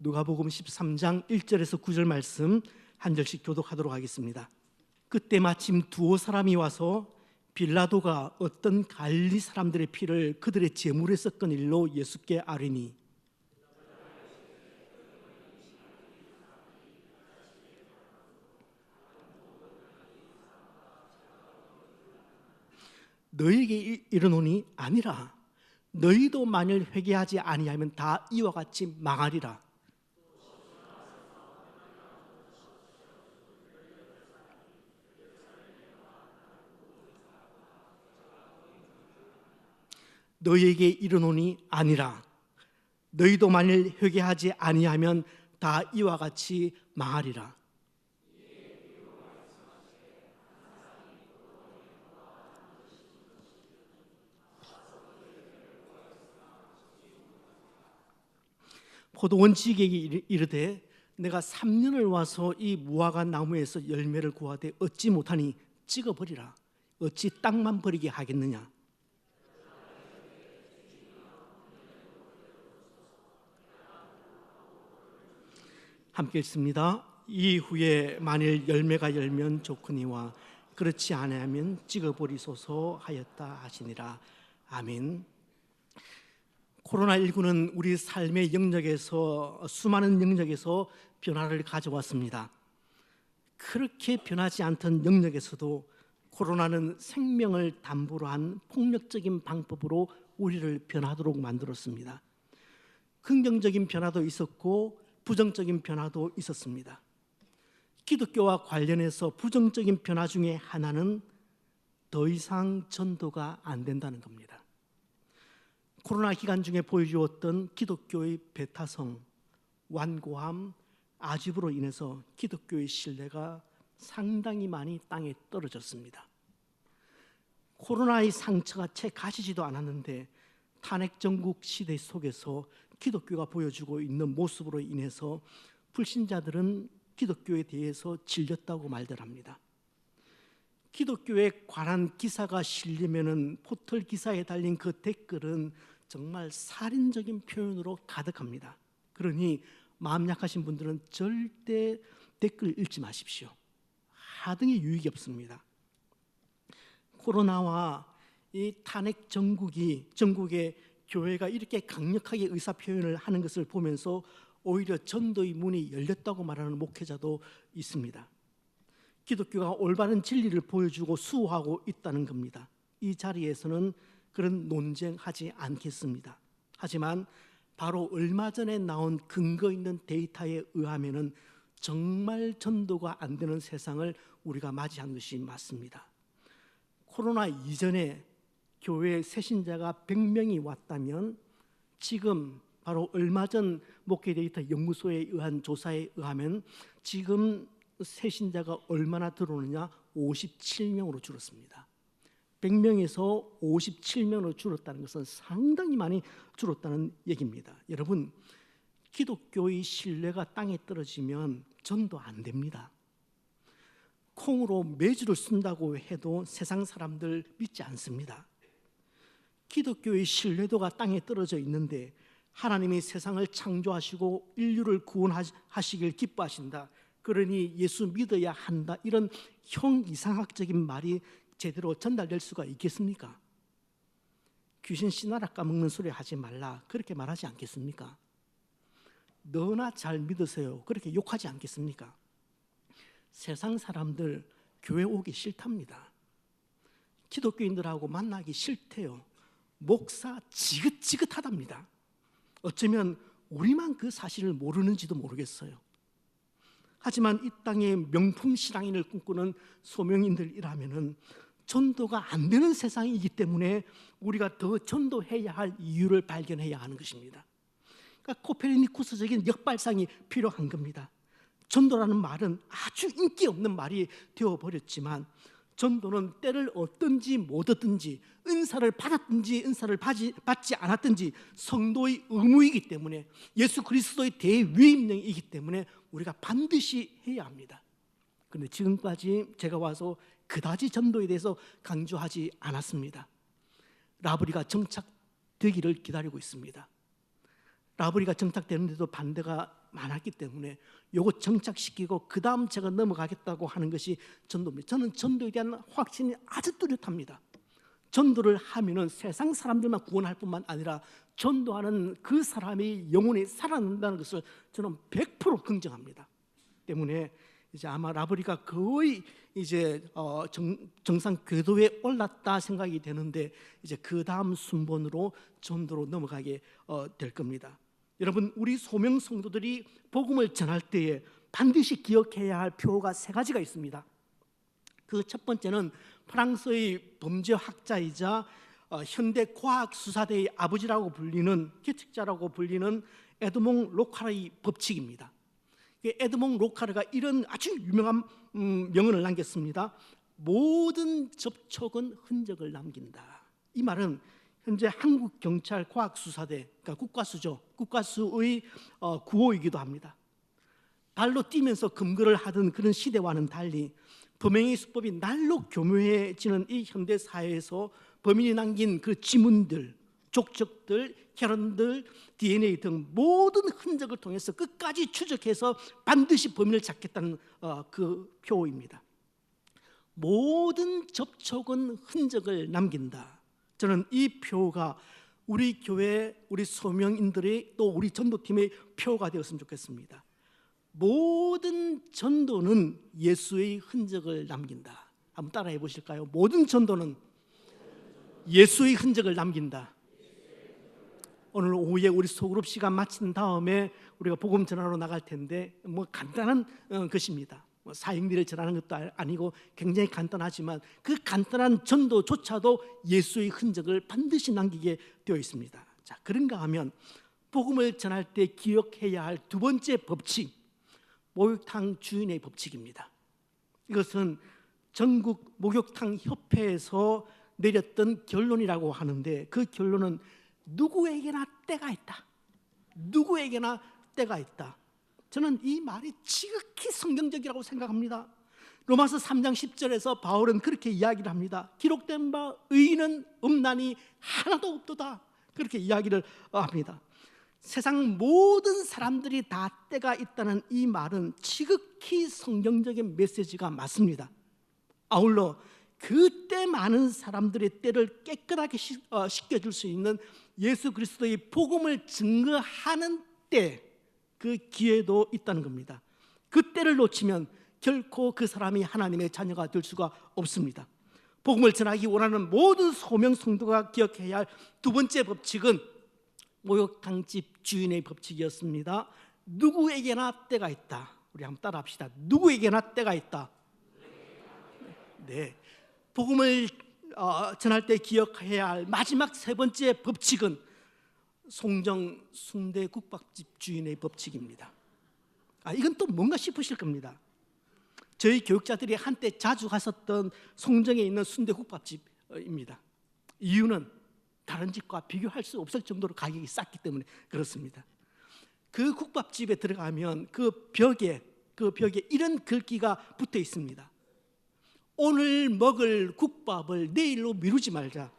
누가복음 13장 1절에서 9절 말씀 한 절씩 교독하도록 하겠습니다. 그때 마침 두어 사람이 와서 빌라도가 어떤 갈릴리 사람들의 피를 그들의 제물에 섞은 일로 예수께 아뢰니 너희에게 이르노니 아니라 너희도 만일 회개하지 아니하면 다 이와 같이 망하리라. 너희에게 이르노니 아니라 너희도 만일 회개하지 아니하면 다 이와 같이 망하리라. 포도원지기에게 이르되 내가 3년을 와서 이 무화과 나무에서 열매를 구하되 얻지 못하니 찍어버리라. 어찌 땅만 버리게 하겠느냐. 함께 읽습니다. 이후에 만일 열매가 열면 좋거니와 그렇지 않으면 찍어버리소서 하였다 하시니라. 아멘. 코로나19는 우리 삶의 영역에서 수많은 영역에서 변화를 가져왔습니다. 그렇게 변하지 않던 영역에서도 코로나는 생명을 담보로 한 폭력적인 방법으로 우리를 변하도록 만들었습니다. 긍정적인 변화도 있었고 부정적인 변화도 있었습니다. 기독교와 관련해서 부정적인 변화 중에 하나는 더 이상 전도가 안 된다는 겁니다. 코로나 기간 중에 보여주었던 기독교의 배타성, 완고함, 아집으로 인해서 기독교의 신뢰가 상당히 많이 땅에 떨어졌습니다. 코로나의 상처가 채 가시지도 않았는데 탄핵 정국 시대 속에서 기독교가 보여주고 있는 모습으로 인해서 불신자들은 기독교에 대해서 질렸다고 말들 합니다. 기독교에 관한 기사가 실리면은 포털 기사에 달린 그 댓글은 정말 살인적인 표현으로 가득합니다. 그러니 마음 약하신 분들은 절대 댓글 읽지 마십시오. 하등의 유익이 없습니다. 코로나와 이 탄핵 전국에 교회가 이렇게 강력하게 의사표현을 하는 것을 보면서 오히려 전도의 문이 열렸다고 말하는 목회자도 있습니다. 기독교가 올바른 진리를 보여주고 수호하고 있다는 겁니다. 이 자리에서는 그런 논쟁하지 않겠습니다. 하지만 바로 얼마 전에 나온 근거 있는 데이터에 의하면은 정말 전도가 안 되는 세상을 우리가 맞이한 것이 맞습니다. 코로나 이전에 교회에 새신자가 100명이 왔다면 지금 바로 얼마 전 목회 데이터 연구소에 의한 조사에 의하면 지금 새신자가 얼마나 들어오느냐? 57명으로 줄었습니다. 100명에서 57명으로 줄었다는 것은 상당히 많이 줄었다는 얘기입니다. 여러분, 기독교의 신뢰가 땅에 떨어지면 전도 안 됩니다. 콩으로 매주를 쓴다고 해도 세상 사람들 믿지 않습니다. 기독교의 신뢰도가 땅에 떨어져 있는데 하나님이 세상을 창조하시고 인류를 구원하시길 기뻐하신다. 그러니 예수 믿어야 한다. 이런 형이상학적인 말이 제대로 전달될 수가 있겠습니까? 귀신 씨나라 까먹는 소리 하지 말라. 그렇게 말하지 않겠습니까? 너나 잘 믿으세요. 그렇게 욕하지 않겠습니까? 세상 사람들 교회 오기 싫답니다. 기독교인들하고 만나기 싫대요. 목사 지긋지긋하답니다. 어쩌면 우리만 그 사실을 모르는지도 모르겠어요. 하지만 이 땅에 명품 신앙인을 꿈꾸는 소명인들이라면은 전도가 안 되는 세상이기 때문에 우리가 더 전도해야 할 이유를 발견해야 하는 것입니다. 그러니까 코페르니쿠스적인 역발상이 필요한 겁니다. 전도라는 말은 아주 인기 없는 말이 되어버렸지만 전도는 때를 얻든지 못 얻든지 은사를 받았든지 은사를 받지 않았든지 성도의 의무이기 때문에 예수 그리스도의 대위임령이기 때문에 우리가 반드시 해야 합니다. 그런데 지금까지 제가 와서 그다지 전도에 대해서 강조하지 않았습니다. 라브리가 정착되기를 기다리고 있습니다. 라버리가 정착되는데도 반대가 많았기 때문에 요거 정착시키고 그 다음 제가 넘어가겠다고 하는 것이 전도입니다. 저는 전도에 대한 확신이 아주 뚜렷합니다. 전도를 하면은 세상 사람들만 구원할 뿐만 아니라 전도하는 그 사람의 영혼이 살아난다는 것을 저는 100% 긍정합니다. 때문에 이제 아마 라버리가 거의 이제 정상 궤도에 올랐다 생각이 되는데 이제 그 다음 순번으로 전도로 넘어가게 될 겁니다. 여러분, 우리 소명 성도들이 복음을 전할 때에 반드시 기억해야 할 표가 세 가지가 있습니다. 그 첫 번째는 프랑스의 범죄학자이자 현대 과학 수사대의 아버지라고 불리는 계책자라고 불리는 에드몽 로카르의 법칙입니다. 에드몽 로카르가 이런 아주 유명한 명언을 남겼습니다. 모든 접촉은 흔적을 남긴다. 이 말은 현재 한국경찰과학수사대, 그러니까 국과수죠. 국과수의 구호이기도 합니다. 발로 뛰면서 검거를 하던 그런 시대와는 달리 범행의 수법이 날로 교묘해지는 이 현대 사회에서 범인이 남긴 그 지문들, 족적들, 혈흔들, DNA 등 모든 흔적을 통해서 끝까지 추적해서 반드시 범인을 잡겠다는 그 표입니다. 모든 접촉은 흔적을 남긴다. 저는 이 표가 우리 교회, 우리 소명인들의 또 우리 전도팀의 표가 되었으면 좋겠습니다. 모든 전도는 예수의 흔적을 남긴다. 한번 따라해 보실까요? 모든 전도는 예수의 흔적을 남긴다. 오늘 오후에 우리 소그룹 시간 마친 다음에 우리가 복음 전하러 나갈 텐데 뭐 간단한 것입니다. 뭐 사역일을 전하는 것도 아니고 굉장히 간단하지만 그 간단한 전도조차도 예수의 흔적을 반드시 남기게 되어 있습니다. 자, 그런가 하면 복음을 전할 때 기억해야 할 두 번째 법칙, 목욕탕 주인의 법칙입니다. 이것은 전국 목욕탕 협회에서 내렸던 결론이라고 하는데 그 결론은 누구에게나 때가 있다. 누구에게나 때가 있다. 저는 이 말이 지극히 성경적이라고 생각합니다. 로마서 3장 10절에서 바울은 그렇게 이야기를 합니다. 기록된 바 의인은 없나니 하나도 없도다. 그렇게 이야기를 합니다. 세상 모든 사람들이 다 때가 있다는 이 말은 지극히 성경적인 메시지가 맞습니다. 아울러 그때 많은 사람들의 때를 깨끗하게 씻겨줄 수 있는 예수 그리스도의 복음을 증거하는 때, 그 기회도 있다는 겁니다. 그 때를 놓치면 결코 그 사람이 하나님의 자녀가 될 수가 없습니다. 복음을 전하기 원하는 모든 소명 성도가 기억해야 할 두 번째 법칙은 목욕탕집 주인의 법칙이었습니다. 누구에게나 때가 있다. 우리 한번 따라합시다. 누구에게나 때가 있다. 네, 복음을 전할 때 기억해야 할 마지막 세 번째 법칙은 송정 순대국밥집 주인의 법칙입니다. 이건 또 뭔가 싶으실 겁니다. 저희 교육자들이 한때 자주 갔었던 송정에 있는 순대국밥집입니다. 이유는 다른 집과 비교할 수 없을 정도로 가격이 쌌기 때문에 그렇습니다. 그 국밥집에 들어가면 그 벽에 이런 글귀가 붙어 있습니다. 오늘 먹을 국밥을 내일로 미루지 말자.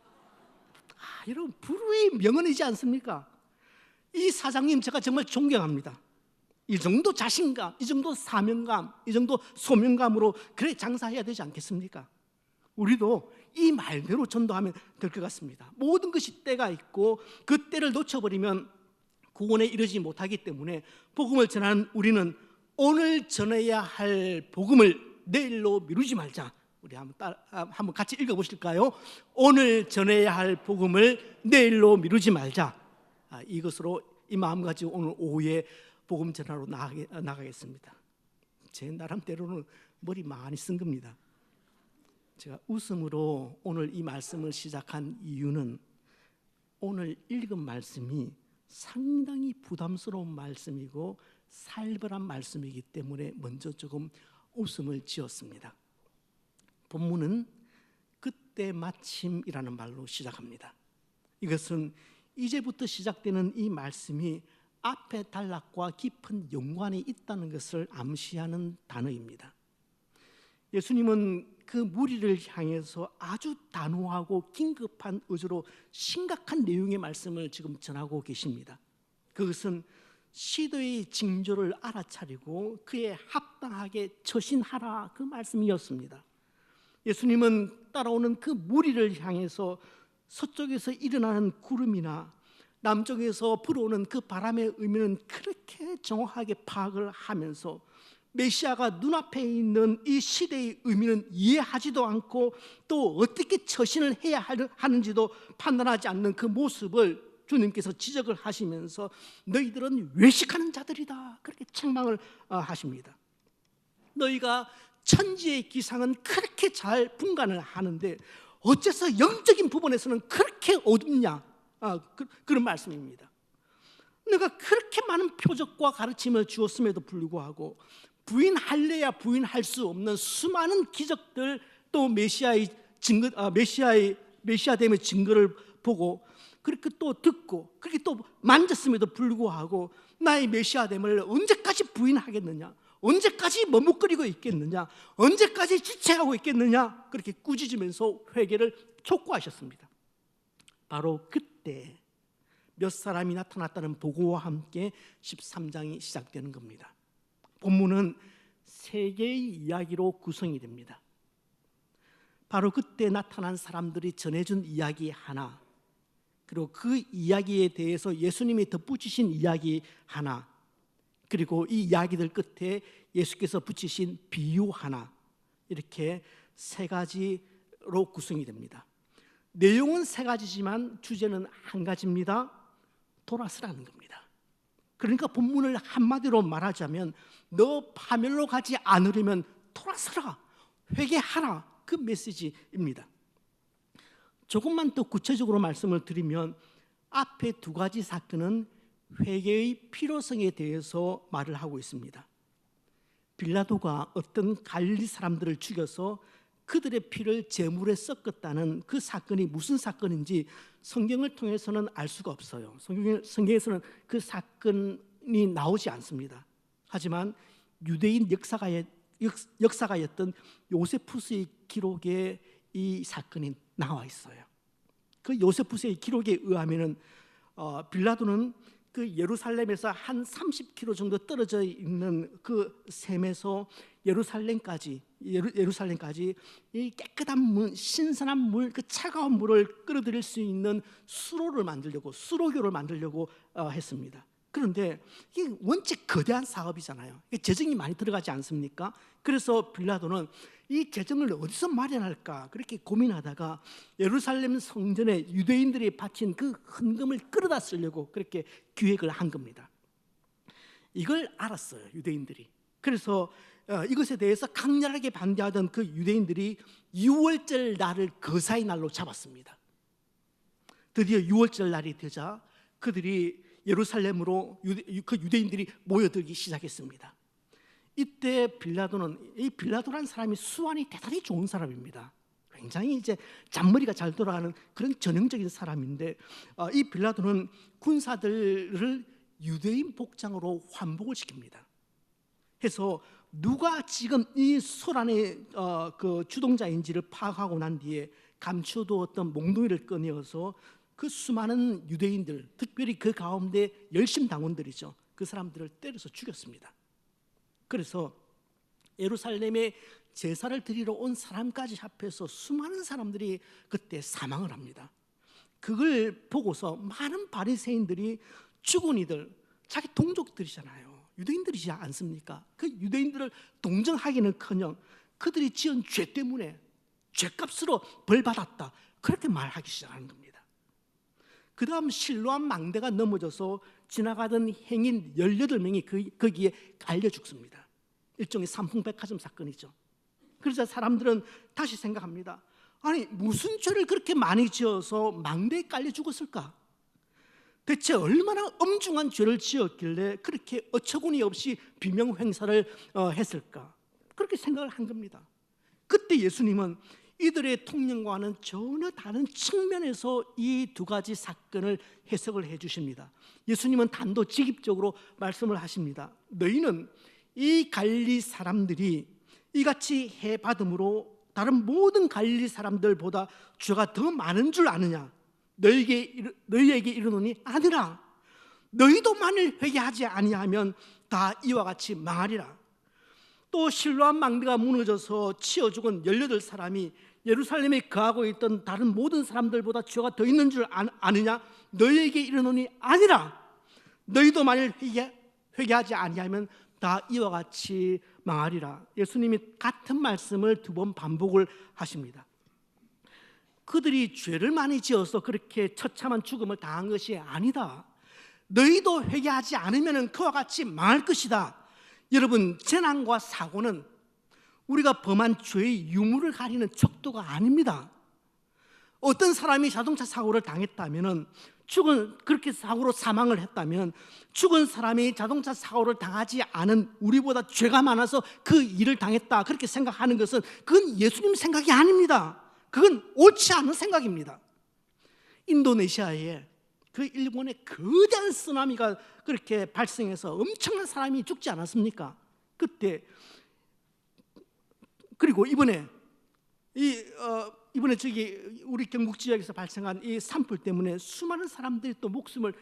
여러분, 불후의 명언이지 않습니까? 이 사장님 제가 정말 존경합니다. 이 정도 자신감, 이 정도 사명감, 이 정도 소명감으로 그래 장사해야 되지 않겠습니까? 우리도 이 말대로 전도하면 될 것 같습니다. 모든 것이 때가 있고 그 때를 놓쳐버리면 구원에 이르지 못하기 때문에 복음을 전하는 우리는 오늘 전해야 할 복음을 내일로 미루지 말자. 우리 한번 같이 읽어보실까요? 오늘 전해야 할 복음을 내일로 미루지 말자. 이것으로 이 마음 가지고 오늘 오후에 복음 전하러 나가겠습니다. 제 나름대로는 머리 많이 쓴 겁니다. 제가 웃음으로 오늘 이 말씀을 시작한 이유는 오늘 읽은 말씀이 상당히 부담스러운 말씀이고 살벌한 말씀이기 때문에 먼저 조금 웃음을 지었습니다. 본문은 그때 마침이라는 말로 시작합니다. 이것은 이제부터 시작되는 이 말씀이 앞의 단락과 깊은 연관이 있다는 것을 암시하는 단어입니다. 예수님은 그 무리를 향해서 아주 단호하고 긴급한 의지로 심각한 내용의 말씀을 지금 전하고 계십니다. 그것은 시대의 징조를 알아차리고 그에 합당하게 처신하라, 그 말씀이었습니다. 예수님은 따라오는 그 무리를 향해서 서쪽에서 일어나는 구름이나 남쪽에서 불어오는 그 바람의 의미는 그렇게 정확하게 파악을 하면서 메시아가 눈앞에 있는 이 시대의 의미는 이해하지도 않고 또 어떻게 처신을 해야 하는지도 판단하지 않는 그 모습을 주님께서 지적을 하시면서 너희들은 외식하는 자들이다, 그렇게 책망을 하십니다. 너희가 천지의 기상은 그렇게 잘 분간을 하는데 어째서 영적인 부분에서는 그렇게 어둡냐, 그런 말씀입니다. 내가 그렇게 많은 표적과 가르침을 주었음에도 불구하고 부인할래야 부인할 수 없는 수많은 기적들, 또 메시아의 증거, 메시아됨의 증거를 보고 그렇게 또 듣고 그렇게 또 만졌음에도 불구하고 나의 메시아됨을 언제까지 부인하겠느냐, 언제까지 머뭇거리고 있겠느냐, 언제까지 지체하고 있겠느냐, 그렇게 꾸짖으면서 회개를 촉구하셨습니다. 바로 그때 몇 사람이 나타났다는 보고와 함께 13장이 시작되는 겁니다. 본문은 세 개의 이야기로 구성이 됩니다. 바로 그때 나타난 사람들이 전해준 이야기 하나, 그리고 그 이야기에 대해서 예수님이 덧붙이신 이야기 하나, 그리고 이 이야기들 끝에 예수께서 붙이신 비유 하나, 이렇게 세 가지로 구성이 됩니다. 내용은 세 가지지만 주제는 한 가지입니다. 돌아서라는 겁니다. 그러니까 본문을 한마디로 말하자면 너 파멸로 가지 않으려면 돌아서라, 회개하라, 그 메시지입니다. 조금만 더 구체적으로 말씀을 드리면 앞에 두 가지 사건은 회개의 필요성에 대해서 말을 하고 있습니다. 빌라도가 어떤 갈릴리 사람들을 죽여서 그들의 피를 제물에 섞었다는 그 사건이 무슨 사건인지 성경을 통해서는 알 수가 없어요. 성경에서는 그 사건이 나오지 않습니다. 하지만 유대인 역사가였던 요세푸스의 기록에 이 사건이 나와 있어요. 그 요세푸스의 기록에 의하면은 빌라도는 그 예루살렘에서 한 30km 정도 떨어져 있는 그 셈에서 예루살렘까지 이 깨끗한 물, 신선한 물, 그 차가운 물을 끌어들일 수 있는 수로교를 만들려고 했습니다. 그런데 이게 원체 거대한 사업이잖아요. 재정이 많이 들어가지 않습니까? 그래서 빌라도는 이 재정을 어디서 마련할까 그렇게 고민하다가 예루살렘 성전에 유대인들이 바친 그 헌금을 끌어다 쓰려고 그렇게 기획을 한 겁니다. 이걸 알았어요, 유대인들이. 그래서 이것에 대해서 강렬하게 반대하던 그 유대인들이 유월절 날을 거사의 날로 잡았습니다. 드디어 유월절 날이 되자 그들이 예루살렘으로 그 유대인들이 모여들기 시작했습니다. 이때 빌라도라는 사람이 수완이 대단히 좋은 사람입니다. 굉장히 이제 잔머리가 잘 돌아가는 그런 전형적인 사람인데 이 빌라도는 군사들을 유대인 복장으로 환복을 시킵니다. 해서 누가 지금 이 소란의 그 주동자인지를 파악하고 난 뒤에 감춰두었던 몽둥이를 꺼내어서 그 수많은 유대인들, 특별히 그 가운데 열심당원들이죠, 그 사람들을 때려서 죽였습니다. 그래서 예루살렘에 제사를 드리러 온 사람까지 합해서 수많은 사람들이 그때 사망을 합니다. 그걸 보고서 많은 바리새인들이 죽은 이들, 자기 동족들이잖아요, 유대인들이지 않습니까? 그 유대인들을 동정하기는커녕 그들이 지은 죄 때문에 죄값으로 벌받았다, 그렇게 말하기 시작하는 겁니다. 그 다음 실로암 망대가 넘어져서 지나가던 행인 18명이 거기에 깔려 죽습니다. 일종의 삼풍백화점 사건이죠. 그래서 사람들은 다시 생각합니다. 아니, 무슨 죄를 그렇게 많이 지어서 망대에 깔려 죽었을까? 대체 얼마나 엄중한 죄를 지었길래 그렇게 어처구니 없이 비명 행사를 했을까? 그렇게 생각을 한 겁니다. 그때 예수님은 이들의 통념과는 전혀 다른 측면에서 이 두 가지 사건을 해석을 해 주십니다. 예수님은 단도직입적으로 말씀을 하십니다. 너희는 이 갈릴리 사람들이 이같이 해받음으로 다른 모든 갈릴리 사람들보다 죄가 더 많은 줄 아느냐? 너희에게 이르노니 아니라 너희도 만일 회개하지 아니하면 다 이와 같이 망하리라. 또 실로암 망대가 무너져서 치어 죽은 18사람이 예루살렘에 거하고 있던 다른 모든 사람들보다 죄가 더 있는 줄 아느냐? 너희에게 이르노니 아니라. 너희도 만일 회개하지 아니하면 다 이와 같이 망하리라. 예수님이 같은 말씀을 2번 반복을 하십니다. 그들이 죄를 많이 지어서 그렇게 처참한 죽음을 당한 것이 아니다. 너희도 회개하지 않으면 그와 같이 망할 것이다. 여러분, 재난과 사고는 우리가 범한 죄의 유무를 가리는 척도가 아닙니다. 어떤 사람이 자동차 사고를 당했다면, 그렇게 사고로 사망을 했다면, 죽은 사람이 자동차 사고를 당하지 않은 우리보다 죄가 많아서 그 일을 당했다, 그렇게 생각하는 것은 그건 예수님 생각이 아닙니다. 그건 옳지 않은 생각입니다. 인도네시아에 그 일본의 거대한 쓰나미가 그렇게 발생해서 엄청난 사람이 죽지 않았습니까? 그때, 그리고 이번에 우리 경북 지역에서 발생한 이 산불 때문에 수많은 사람들이 또 목숨을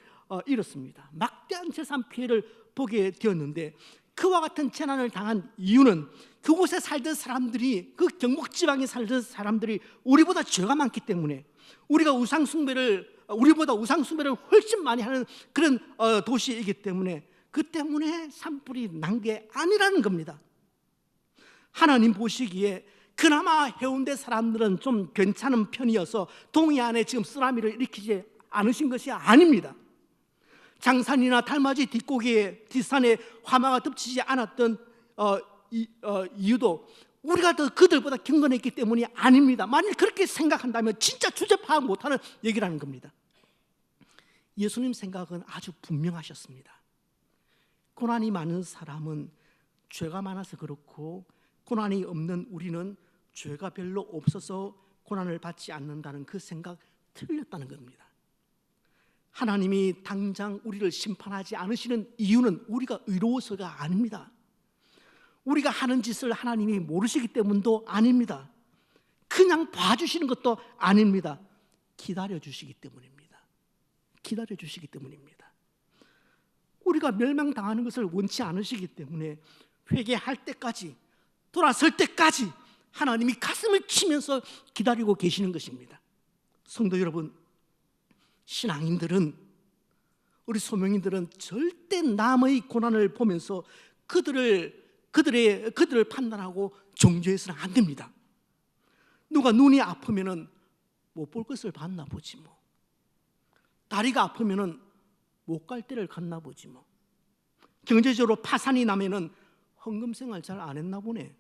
잃었습니다. 막대한 재산 피해를 보게 되었는데, 그와 같은 재난을 당한 이유는 그곳에 살던 사람들이, 그 경북 지방에 살던 사람들이 우리보다 죄가 많기 때문에, 우리보다 우상 숭배를 훨씬 많이 하는 그런 도시이기 때문에, 그 때문에 산불이 난 게 아니라는 겁니다. 하나님 보시기에 그나마 해운대 사람들은 좀 괜찮은 편이어서 동해안에 지금 쓰나미를 일으키지 않으신 것이 아닙니다. 장산이나 달맞이 뒷산에 화마가 덮치지 않았던 이유도 우리가 더 그들보다 경건했기 때문이 아닙니다. 만일 그렇게 생각한다면 진짜 주제 파악 못하는 얘기라는 겁니다. 예수님 생각은 아주 분명하셨습니다. 고난이 많은 사람은 죄가 많아서 그렇고, 고난이 없는 우리는 죄가 별로 없어서 고난을 받지 않는다는 그 생각, 틀렸다는 겁니다. 하나님이 당장 우리를 심판하지 않으시는 이유는 우리가 의로워서가 아닙니다. 우리가 하는 짓을 하나님이 모르시기 때문도 아닙니다. 그냥 봐주시는 것도 아닙니다. 기다려주시기 때문입니다. 기다려주시기 때문입니다. 우리가 멸망당하는 것을 원치 않으시기 때문에 회개할 때까지, 돌아설 때까지 하나님이 가슴을 치면서 기다리고 계시는 것입니다. 성도 여러분, 신앙인들은, 우리 소명인들은 절대 남의 고난을 보면서 그들을 판단하고 정죄해서는 안 됩니다. 누가 눈이 아프면은 못 볼 것을 봤나 보지 뭐. 다리가 아프면은 못 갈 데를 갔나 보지 뭐. 경제적으로 파산이 나면은 헌금생활 잘 안 했나 보네.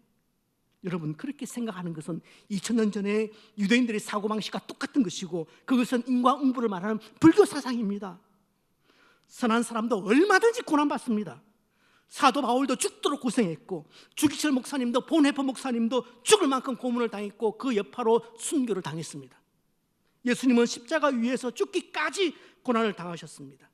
여러분, 그렇게 생각하는 것은 2000년 전에 유대인들의 사고방식과 똑같은 것이고, 그것은 인과응보를 말하는 불교 사상입니다. 선한 사람도 얼마든지 고난받습니다. 사도 바울도 죽도록 고생했고, 주기철 목사님도, 본해퍼 목사님도 죽을 만큼 고문을 당했고, 그 여파로 순교를 당했습니다. 예수님은 십자가 위에서 죽기까지 고난을 당하셨습니다.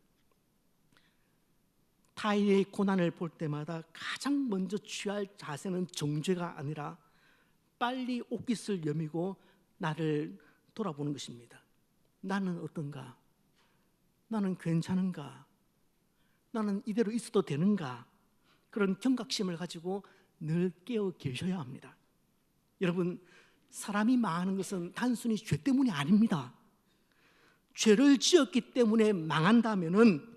타인의 고난을 볼 때마다 가장 먼저 취할 자세는 정죄가 아니라 빨리 옷깃을 여미고 나를 돌아보는 것입니다. 나는 어떤가? 나는 괜찮은가? 나는 이대로 있어도 되는가? 그런 경각심을 가지고 늘 깨어 계셔야 합니다. 여러분, 사람이 망하는 것은 단순히 죄 때문이 아닙니다. 죄를 지었기 때문에 망한다면은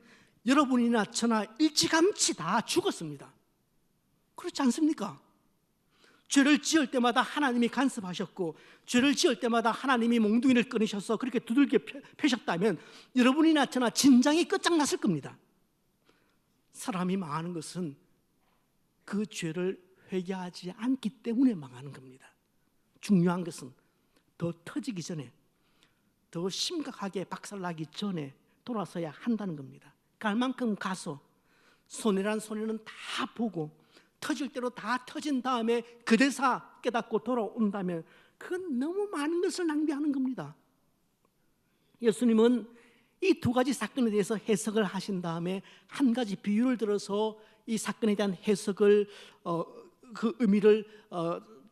여러분이나 저나 일찌감치 다 죽었습니다. 그렇지 않습니까? 죄를 지을 때마다 하나님이 간섭하셨고, 죄를 지을 때마다 하나님이 몽둥이를 끊으셔서 그렇게 두들겨 패셨다면 여러분이나 저나 진작에 끝장났을 겁니다. 사람이 망하는 것은 그 죄를 회개하지 않기 때문에 망하는 겁니다. 중요한 것은 더 터지기 전에, 더 심각하게 박살나기 전에 돌아서야 한다는 겁니다. 갈 만큼 가서 손해란 손해는 다 보고 터질 대로 다 터진 다음에 그대사 깨닫고 돌아온다면 그건 너무 많은 것을 낭비하는 겁니다. 예수님은 이 두 가지 사건에 대해서 해석을 하신 다음에 한 가지 비유를 들어서 이 사건에 대한 해석을 그 의미를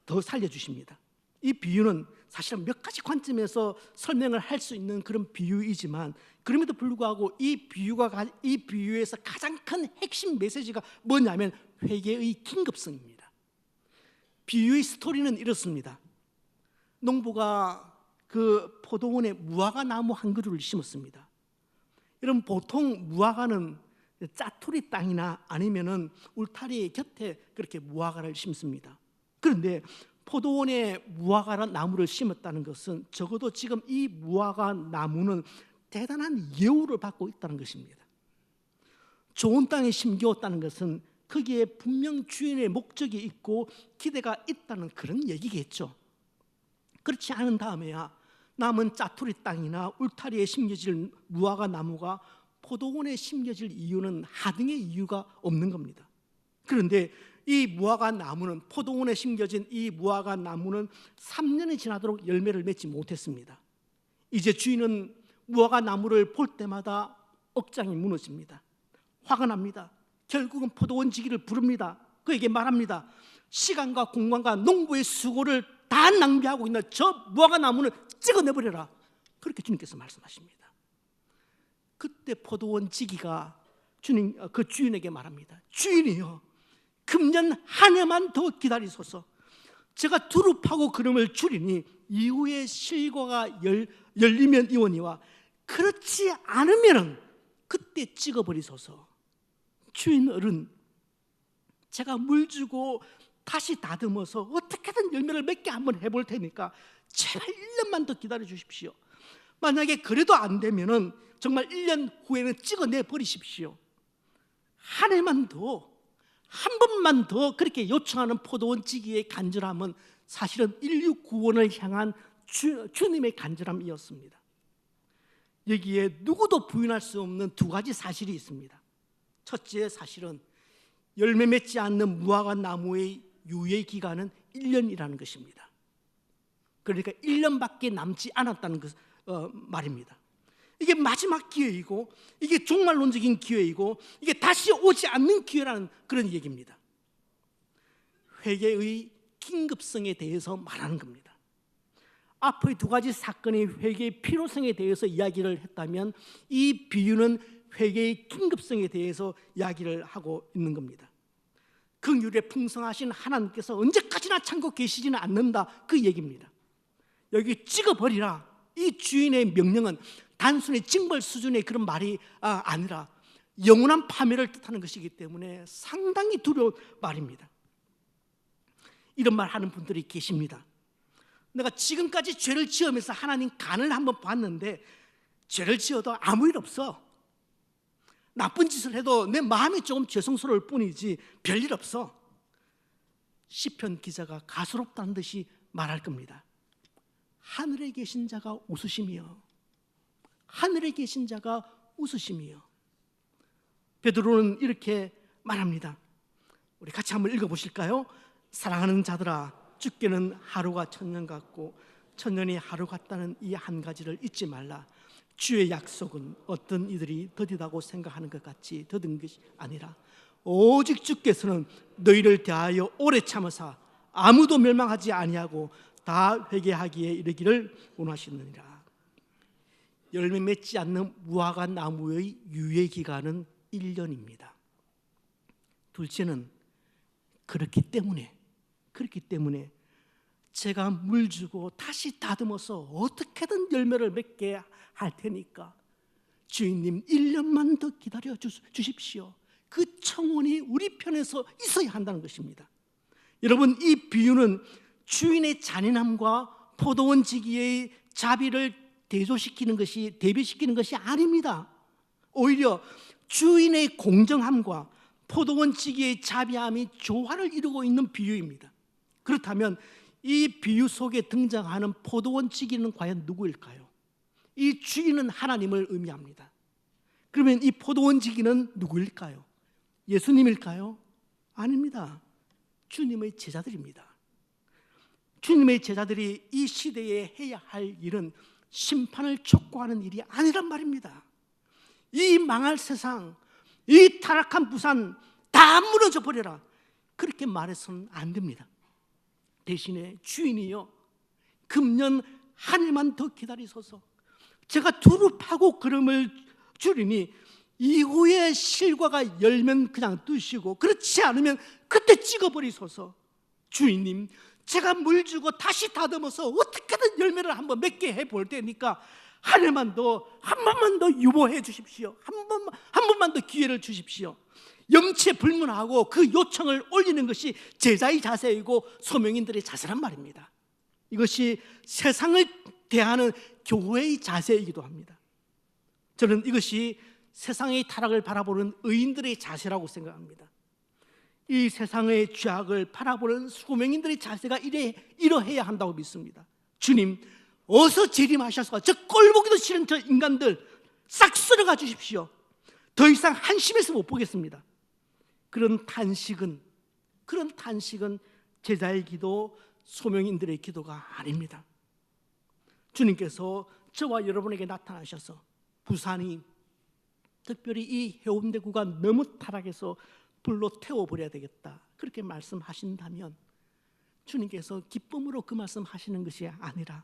더 살려주십니다. 이 비유는 사실은 몇 가지 관점에서 설명을 할 수 있는 그런 비유이지만, 그럼에도 불구하고 이 비유에서 가장 큰 핵심 메시지가 뭐냐면 회개의 긴급성입니다. 비유의 스토리는 이렇습니다. 농부가 그 포도원에 무화과 나무 한 그루를 심었습니다. 여러분, 보통 무화과는 짜투리 땅이나 아니면은 울타리 곁에 그렇게 무화과를 심습니다. 그런데 포도원에 무화과 나무를 심었다는 것은 적어도 지금 이 무화과 나무는 대단한 예우를 받고 있다는 것입니다. 좋은 땅에 심겨왔다는 것은 거기에 분명 주인의 목적이 있고 기대가 있다는 그런 얘기겠죠. 그렇지 않은 다음에야 남은 짜투리 땅이나 울타리에 심겨질 무화과 나무가 포도원에 심겨질 이유는 하등의 이유가 없는 겁니다. 그런데 이 무화과 나무는, 포도원에 심겨진 이 무화과 나무는 3년이 지나도록 열매를 맺지 못했습니다. 이제 주인은 무화과 나무를 볼 때마다 억장이 무너집니다. 화가 납니다. 결국은 포도원지기를 부릅니다. 그에게 말합니다. 시간과 공간과 농부의 수고를 다 낭비하고 있는 저 무화과 나무는 찍어내버려라. 그렇게 주님께서 말씀하십니다. 그때 포도원지기가 그 주인에게 말합니다. 주인이여, 금년 한 해만 더 기다리소서. 제가 두릅하고 그름을 줄이니 이후에 실과가 열리면 이오니와, 그렇지 않으면 그때 찍어버리소서. 주인 어른, 제가 물 주고 다시 다듬어서 어떻게든 열매를 맺게 한번 해볼 테니까 제발 1년만 더 기다려 주십시오. 만약에 그래도 안 되면은 정말 1년 후에는 찍어내 버리십시오. 한 해만 더, 한 번만 더 그렇게 요청하는 포도원지기의 간절함은 사실은 인류 구원을 향한 주님의 간절함이었습니다. 여기에 누구도 부인할 수 없는 두 가지 사실이 있습니다. 첫째 사실은 열매 맺지 않는 무화과 나무의 유예 기간은 1년이라는 것입니다. 그러니까 1년밖에 남지 않았다는 말입니다. 이게 마지막 기회이고, 이게 종말론적인 기회이고, 이게 다시 오지 않는 기회라는 그런 얘기입니다. 회개의 긴급성에 대해서 말하는 겁니다. 앞의 두 가지 사건의 회개의 필요성에 대해서 이야기를 했다면, 이 비유는 회개의 긴급성에 대해서 이야기를 하고 있는 겁니다. 긍휼에 풍성하신 하나님께서 언제까지나 참고 계시지는 않는다, 그 얘기입니다. 여기 찍어버리라, 이 주인의 명령은 단순히 징벌 수준의 그런 말이 아니라 영원한 파멸을 뜻하는 것이기 때문에 상당히 두려운 말입니다. 이런 말 하는 분들이 계십니다. 내가 지금까지 죄를 지으면서 하나님 간을 한번 봤는데 죄를 지어도 아무 일 없어. 나쁜 짓을 해도 내 마음이 조금 죄송스러울 뿐이지 별일 없어. 시편 기자가 가소롭다는 듯이 말할 겁니다. 하늘에 계신 자가 웃으시며, 하늘에 계신 자가 웃으시며. 베드로는 이렇게 말합니다. 우리 같이 한번 읽어보실까요? 사랑하는 자들아, 주께는 하루가 천년 같고 천년이 하루 같다는 이 한 가지를 잊지 말라. 주의 약속은 어떤 이들이 더디다고 생각하는 것 같이 더딘 것이 아니라 오직 주께서는 너희를 대하여 오래 참으사 아무도 멸망하지 아니하고 다 회개하기에 이르기를 원하시느니라. 열매 맺지 않는 무화과 나무의 유예 기간은 1년입니다. 둘째는 그렇기 때문에 제가 물 주고 다시 다듬어서 어떻게든 열매를 맺게 할 테니까 주인님 1년만 더 기다려 주십시오. 그 청원이 우리 편에서 있어야 한다는 것입니다. 여러분, 이 비유는 주인의 잔인함과 포도원지기의 자비를 대비시키는 것이 아닙니다. 오히려 주인의 공정함과 포도원지기의 자비함이 조화를 이루고 있는 비유입니다. 그렇다면 이 비유 속에 등장하는 포도원지기는 과연 누구일까요? 이 주인은 하나님을 의미합니다. 그러면 이 포도원지기는 누구일까요? 예수님일까요? 아닙니다. 주님의 제자들입니다. 주님의 제자들이 이 시대에 해야 할 일은 심판을 촉구하는 일이 아니란 말입니다. 이 망할 세상, 이 타락한 부산 다 무너져 버려라, 그렇게 말해서는 안 됩니다. 대신에 주인이요, 금년 한 해만 더 기다리소서. 제가 두릅하고 걸음을 줄이니 이후에 실과가 열면 그냥 두시고 그렇지 않으면 그때 찍어버리소서. 주인님, 제가 물 주고 다시 다듬어서 어떻게든 열매를 한번 맺게 해볼 테니까 한 해만 더, 한 번만 더 유보해 주십시오. 한 번만 더 기회를 주십시오. 염치에 불문하고 그 요청을 올리는 것이 제자의 자세이고 소명인들의 자세란 말입니다. 이것이 세상을 대하는 교회의 자세이기도 합니다. 저는 이것이 세상의 타락을 바라보는 의인들의 자세라고 생각합니다. 이 세상의 죄악을 바라보는 소명인들의 자세가 이러해야 한다고 믿습니다. 주님, 어서 재림하셔서 저 꼴보기도 싫은 저 인간들 싹 쓸어가 주십시오. 더 이상 한심해서 못 보겠습니다. 그런 탄식은 제자의 기도, 소명인들의 기도가 아닙니다. 주님께서 저와 여러분에게 나타나셔서 부산이, 특별히 이 해운대구가 너무 타락해서 불로 태워버려야 되겠다, 그렇게 말씀하신다면 주님께서 기쁨으로 그 말씀하시는 것이 아니라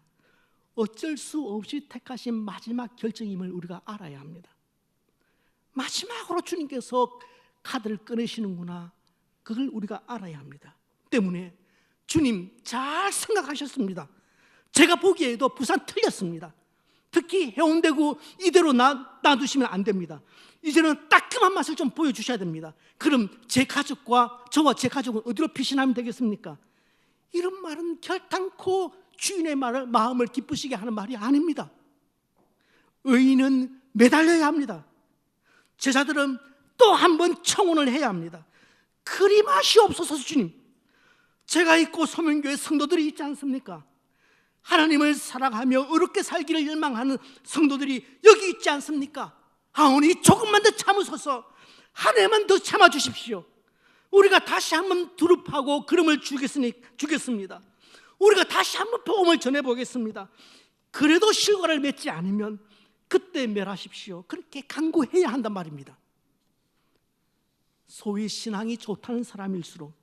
어쩔 수 없이 택하신 마지막 결정임을 우리가 알아야 합니다. 마지막으로 주님께서 카드를 꺼내시는구나, 그걸 우리가 알아야 합니다. 때문에 주님 잘 생각하셨습니다. 제가 보기에도 부산 틀렸습니다. 특히 해운대구 이대로 놔두시면 안 됩니다. 이제는 따끔한 맛을 좀 보여주셔야 됩니다. 그럼 제 가족과 저와 제 가족은 어디로 피신하면 되겠습니까? 이런 말은 결단코 주인의 마음을 기쁘시게 하는 말이 아닙니다. 의인은 매달려야 합니다. 제자들은 또 한 번 청혼을 해야 합니다. 그리 마시옵소서. 주님, 제가 있고 소명교회 성도들이 있지 않습니까? 하나님을 사랑하며 의롭게 살기를 열망하는 성도들이 여기 있지 않습니까? 하오니 조금만 더 참으소서. 한 해만 더 참아주십시오. 우리가 다시 한번 두릅하고 걸음을 주겠습니다. 우리가 다시 한번 복음을 전해보겠습니다. 그래도 실과를 맺지 않으면 그때 멸하십시오. 그렇게 간구해야 한단 말입니다. 소위 신앙이 좋다는 사람일수록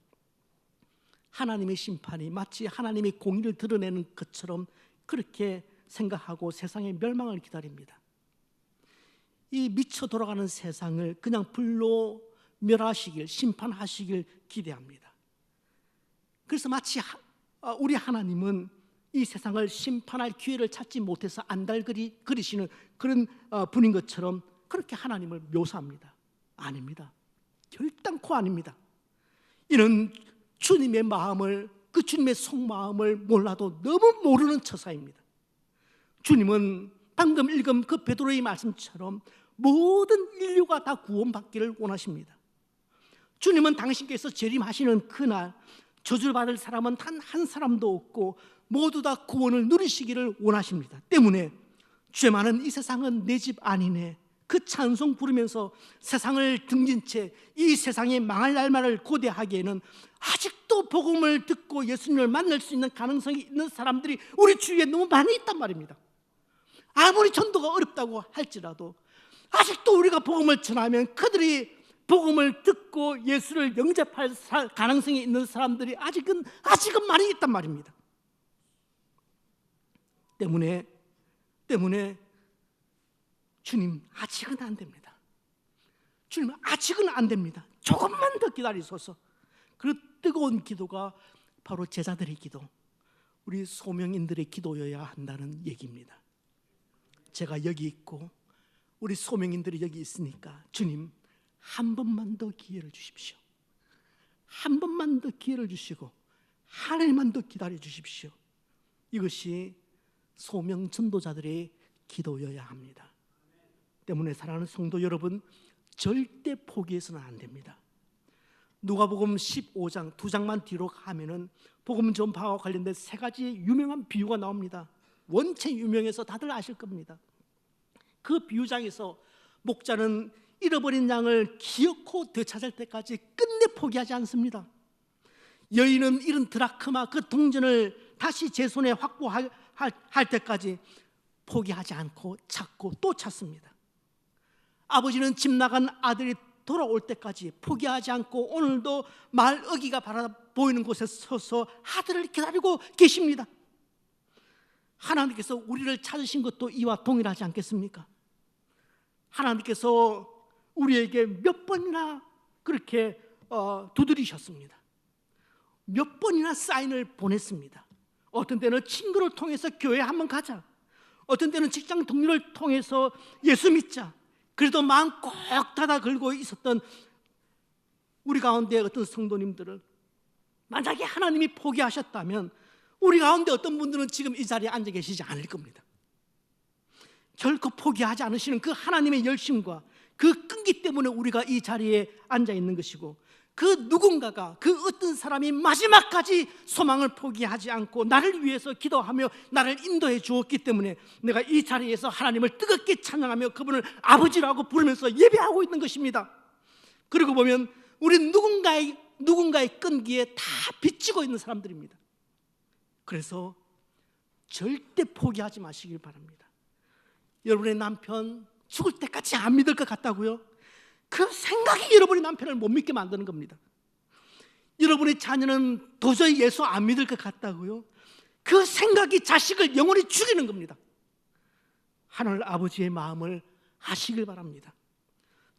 하나님의 심판이 마치 하나님의 공의를 드러내는 것처럼 그렇게 생각하고 세상의 멸망을 기다립니다. 이 미쳐 돌아가는 세상을 그냥 불로 멸하시길, 심판하시길 기대합니다. 그래서 마치 우리 하나님은 이 세상을 심판할 기회를 찾지 못해서 안달거리시는 그런 분인 것처럼 그렇게 하나님을 묘사합니다. 아닙니다. 결단코 아닙니다. 이는 주님의 마음을, 그 주님의 속마음을 몰라도 너무 모르는 처사입니다. 주님은 방금 읽은 그 베드로의 말씀처럼 모든 인류가 다 구원받기를 원하십니다. 주님은 당신께서 재림하시는 그날 저주를 받을 사람은 단 한 사람도 없고 모두 다 구원을 누리시기를 원하십니다. 때문에 죄 많은 이 세상은 내 집 아니네, 그 찬송 부르면서 세상을 등진 채 이 세상에 망할 날만을 고대하기에는 아직도 복음을 듣고 예수님을 만날 수 있는 가능성이 있는 사람들이 우리 주위에 너무 많이 있단 말입니다. 아무리 전도가 어렵다고 할지라도 아직도 우리가 복음을 전하면 그들이 복음을 듣고 예수를 영접할 가능성이 있는 사람들이 아직은 많이 있단 말입니다. 때문에 주님, 아직은 안 됩니다. 주님, 아직은 안 됩니다. 조금만 더 기다리소서. 그 뜨거운 기도가 바로 제자들의 기도, 우리 소명인들의 기도여야 한다는 얘기입니다. 제가 여기 있고 우리 소명인들이 여기 있으니까 주님, 한 번만 더 기회를 주십시오. 한 번만 더 기회를 주시고 한 해만 더 기다려 주십시오. 이것이 소명 전도자들의 기도여야 합니다. 때문에 사랑하는 성도 여러분, 절대 포기해서는 안 됩니다. 누가복음 15장 2장만 뒤로 가면은 복음 전파와 관련된 세 가지 유명한 비유가 나옵니다. 원체 유명해서 다들 아실 겁니다. 그 비유장에서 목자는 잃어버린 양을 기어코 되찾을 때까지 끝내 포기하지 않습니다. 여인은 잃은 드라크마 그 동전을 다시 제 손에 확보할 때까지 포기하지 않고 찾고 또 찾습니다. 아버지는 집 나간 아들이 돌아올 때까지 포기하지 않고 오늘도 마을 어귀가 바라 보이는 곳에 서서 아들을 기다리고 계십니다. 하나님께서 우리를 찾으신 것도 이와 동일하지 않겠습니까? 하나님께서 우리에게 몇 번이나 그렇게 두드리셨습니다. 몇 번이나 사인을 보냈습니다. 어떤 때는 친구를 통해서 교회 한번 가자, 어떤 때는 직장 동료를 통해서 예수 믿자. 그래도 마음 꼭 닫아 걸고 있었던 우리 가운데 어떤 성도님들을 만약에 하나님이 포기하셨다면 우리 가운데 어떤 분들은 지금 이 자리에 앉아 계시지 않을 겁니다. 결코 포기하지 않으시는 그 하나님의 열심과 그 끈기 때문에 우리가 이 자리에 앉아 있는 것이고, 그 누군가가, 그 어떤 사람이 마지막까지 소망을 포기하지 않고 나를 위해서 기도하며 나를 인도해 주었기 때문에 내가 이 자리에서 하나님을 뜨겁게 찬양하며 그분을 아버지라고 부르면서 예배하고 있는 것입니다. 그리고 보면 우리 누군가의 끈기에 다 비치고 있는 사람들입니다. 그래서 절대 포기하지 마시길 바랍니다. 여러분의 남편 죽을 때까지 안 믿을 것 같다고요? 그 생각이 여러분의 남편을 못 믿게 만드는 겁니다. 여러분의 자녀는 도저히 예수 안 믿을 것 같다고요? 그 생각이 자식을 영원히 죽이는 겁니다. 하늘 아버지의 마음을 아시길 바랍니다.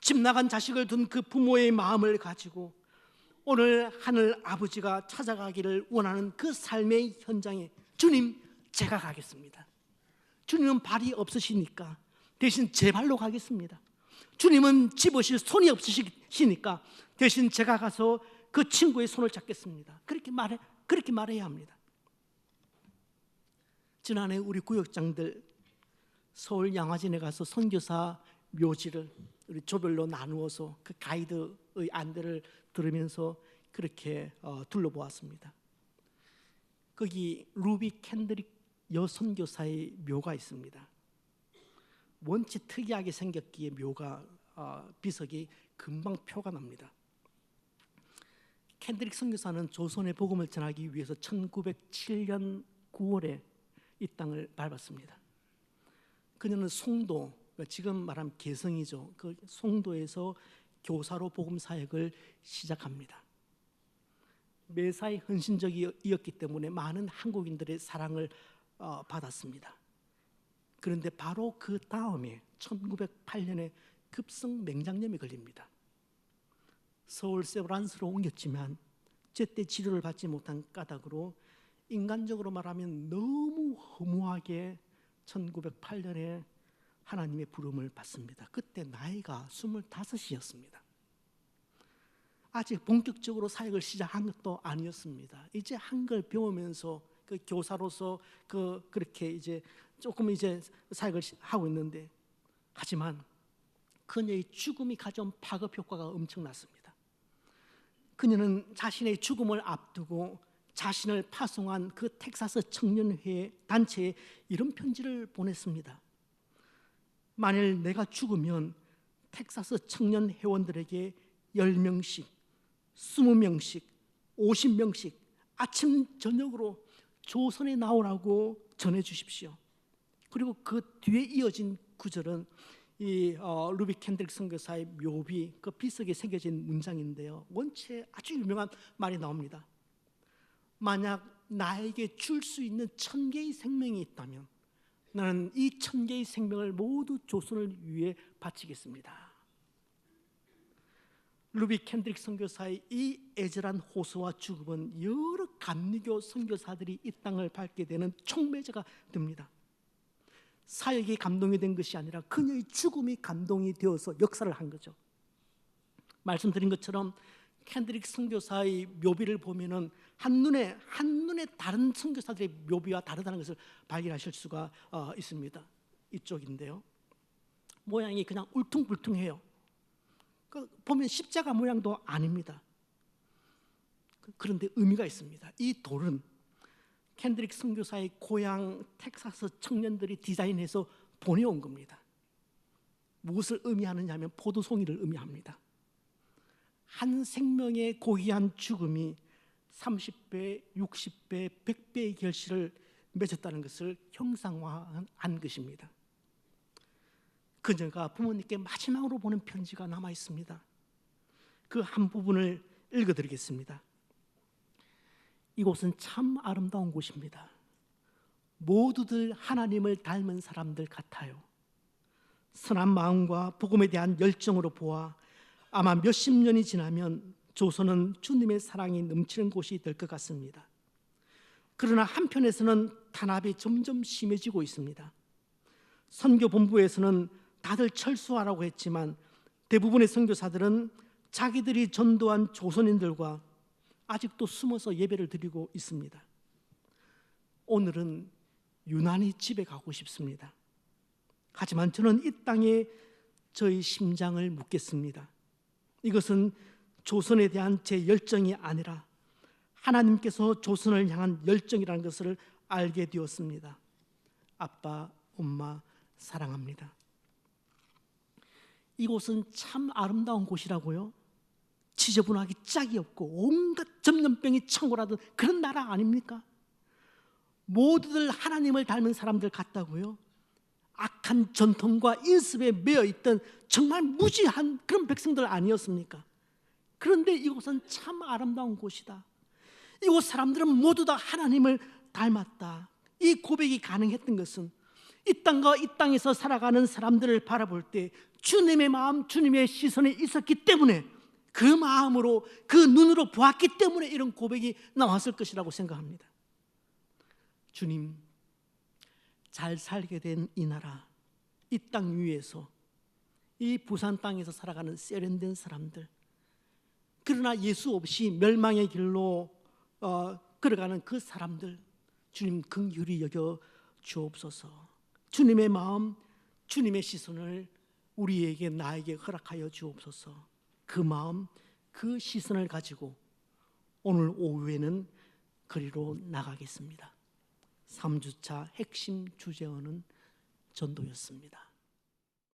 집 나간 자식을 둔 그 부모의 마음을 가지고 오늘 하늘 아버지가 찾아가기를 원하는 그 삶의 현장에 주님, 제가 가겠습니다. 주님은 발이 없으시니까 대신 제 발로 가겠습니다. 주님은 집으실 손이 없으시니까 대신 제가 가서 그 친구의 손을 잡겠습니다. 그렇게 말해야 합니다. 지난해 우리 구역장들 서울 양화진에 가서 선교사 묘지를 우리 조별로 나누어서 그 가이드의 안대를 들으면서 그렇게 둘러보았습니다. 거기 루비 캔드릭 여선교사의 묘가 있습니다. 원체 특이하게 생겼기에 묘가 비석이 금방 표가 납니다. 캔드릭 선교사는 조선의 복음을 전하기 위해서 1907년 9월에 이 땅을 밟았습니다. 그녀는 송도, 지금 말하면 개성이죠. 그 송도에서 교사로 복음 사역을 시작합니다. 매사에 헌신적이었기 때문에 많은 한국인들의 사랑을 받았습니다. 그런데 바로 그 다음에 1908년에 급성 맹장염에 걸립니다. 서울 세브란스로 옮겼지만 제때 치료를 받지 못한 까닭으로 인간적으로 말하면 너무 허무하게 1908년에 하나님의 부름을 받습니다. 그때 나이가 25이었습니다. 아직 본격적으로 사역을 시작한 것도 아니었습니다. 이제 한글 배우면서 그 교사로서 그렇게 이제 조금 이제 사역을 하고 있는데, 하지만 그녀의 죽음이 가져온 파급 효과가 엄청났습니다. 그녀는 자신의 죽음을 앞두고 자신을 파송한 그 텍사스 청년회 단체에 이런 편지를 보냈습니다. 만일 내가 죽으면 텍사스 청년 회원들에게 10명씩, 20명씩, 50명씩 아침 저녁으로 조선에 나오라고 전해 주십시오. 그리고 그 뒤에 이어진 구절은 이 루비 캔드릭 선교사의 묘비 그 비석에 새겨진 문장인데요, 원체 아주 유명한 말이 나옵니다. 만약 나에게 줄 수 있는 1000개의 생명이 있다면 나는 이 1000개의 생명을 모두 조선을 위해 바치겠습니다. 루비 캔드릭 선교사의 이 애절한 호소와 죽음은 여러 감리교 선교사들이 이 땅을 밟게 되는 촉매제가 됩니다. 사역이 감동이 된 것이 아니라 그녀의 죽음이 감동이 되어서 역사를 한 거죠. 말씀드린 것처럼 캔드릭 선교사의 묘비를 보면은 한눈에 다른 선교사들의 묘비와 다르다는 것을 발견하실 수가 있습니다. 이쪽인데요, 모양이 그냥 울퉁불퉁해요. 보면 십자가 모양도 아닙니다. 그런데 의미가 있습니다. 이 돌은 캔드릭 선교사의 고향 텍사스 청년들이 디자인해서 보내온 겁니다. 무엇을 의미하느냐 하면 포도송이를 의미합니다. 한 생명의 고귀한 죽음이 30배, 60배, 100배의 결실을 맺었다는 것을 형상화한 것입니다. 그녀가 부모님께 마지막으로 보낸 편지가 남아 있습니다. 그 한 부분을 읽어드리겠습니다. 이곳은 참 아름다운 곳입니다. 모두들 하나님을 닮은 사람들 같아요. 선한 마음과 복음에 대한 열정으로 보아 아마 몇십 년이 지나면 조선은 주님의 사랑이 넘치는 곳이 될 것 같습니다. 그러나 한편에서는 탄압이 점점 심해지고 있습니다. 선교본부에서는 다들 철수하라고 했지만 대부분의 선교사들은 자기들이 전도한 조선인들과 아직도 숨어서 예배를 드리고 있습니다. 오늘은 유난히 집에 가고 싶습니다. 하지만 저는 이 땅에 저의 심장을 묻겠습니다. 이것은 조선에 대한 제 열정이 아니라 하나님께서 조선을 향한 열정이라는 것을 알게 되었습니다. 아빠, 엄마 사랑합니다. 이곳은 참 아름다운 곳이라고요. 지저분하기 짝이 없고 온갖 전염병이 창궐하던 그런 나라 아닙니까? 모두들 하나님을 닮은 사람들 같다고요. 악한 전통과 인습에 매여 있던 정말 무지한 그런 백성들 아니었습니까? 그런데 이곳은 참 아름다운 곳이다. 이곳 사람들은 모두 다 하나님을 닮았다. 이 고백이 가능했던 것은 이 땅과 이 땅에서 살아가는 사람들을 바라볼 때 주님의 마음, 주님의 시선이 있었기 때문에, 그 마음으로, 그 눈으로 보았기 때문에 이런 고백이 나왔을 것이라고 생각합니다. 주님, 잘 살게 된 이 나라, 이 땅 위에서, 이 부산 땅에서 살아가는 세련된 사람들, 그러나 예수 없이 멸망의 길로 걸어가는 그 사람들, 주님 긍휼히 여겨 주옵소서. 주님의 마음, 주님의 시선을 우리에게, 나에게 허락하여 주옵소서. 그 마음, 그 시선을 가지고 오늘 오후에는 거리로 나가겠습니다. 3주차 핵심 주제어는 전도였습니다.